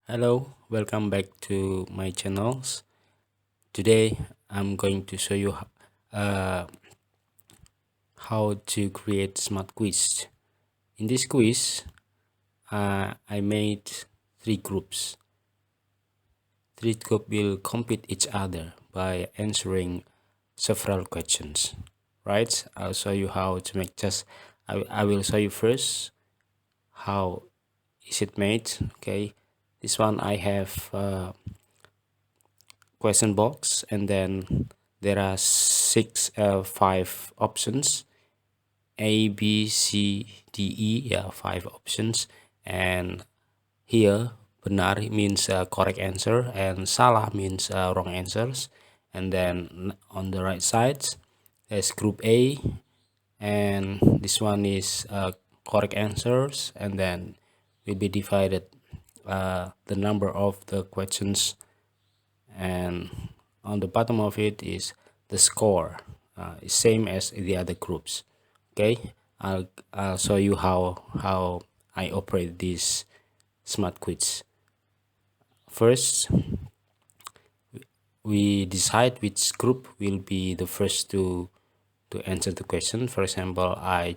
Hello, welcome back to my channels. Today I'm going to show you uh, how to create smart quiz. In this quiz, I made three groups. Three groups will compete each other by answering several questions. Right? I'll show you how to make I will show you first how is it made. Okay, this one I have question box, and then there are five options: A, B, C, D, E. Yeah, five options. And here benar means correct answer, and salah means wrong answers. And then on the right side there's group A, and this one is correct answers, and then will be divided the number of the questions, and on the bottom of it is the score, same as the other groups. Okay, I'll show you how I operate this smart quiz. First, we decide which group will be the first to answer the question. For example, I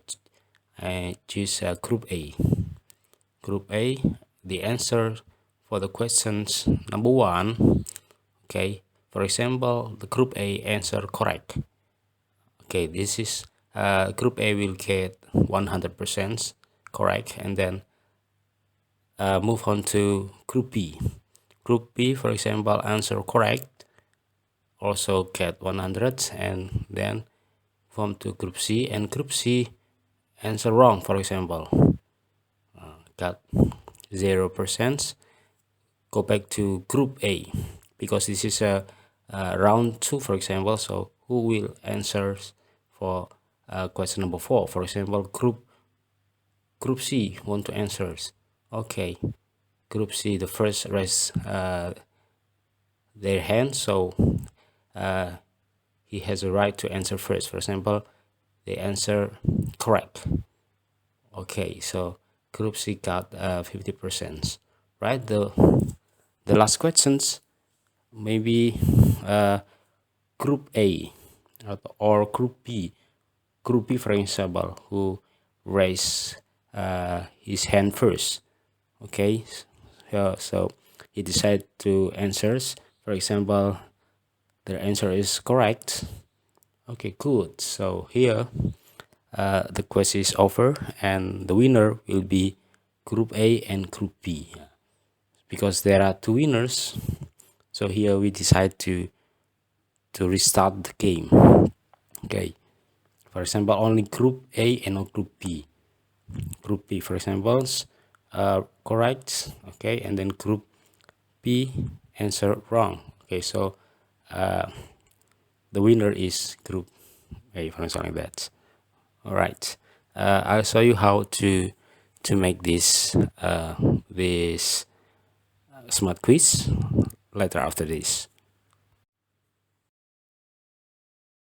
choose group A. Group A, the answer for the questions number one. Okay, for example, the group A answer correct. Okay, this is group A will get 100% correct, and then move on to group B. Group B, for example, answer correct, also get 100, and then move on to group C, and group C answer wrong, for example, got 0%. Go back to group A, because this is a round 2, for example. So who will answer for question number 4? For example, group C want to answer. Okay, group C, the first raise their hand, so he has a right to answer first. For example, they answer correct. Okay, so group C got 50%. Right, the last questions, maybe group A or group B. Group B, for example, who raised his hand first. Okay, so he decided to answers. For example, their answer is correct. Okay, good. So here the quiz is over, and the winner will be group A and group B, because there are two winners. So here we decide to restart the game. Okay, for example, only group A and not group B. Group B, for example, correct. Okay, and then group B answer wrong. Okay, so the winner is group A, for example, like that. All right, I'll show you how to make this this smart quiz later after this.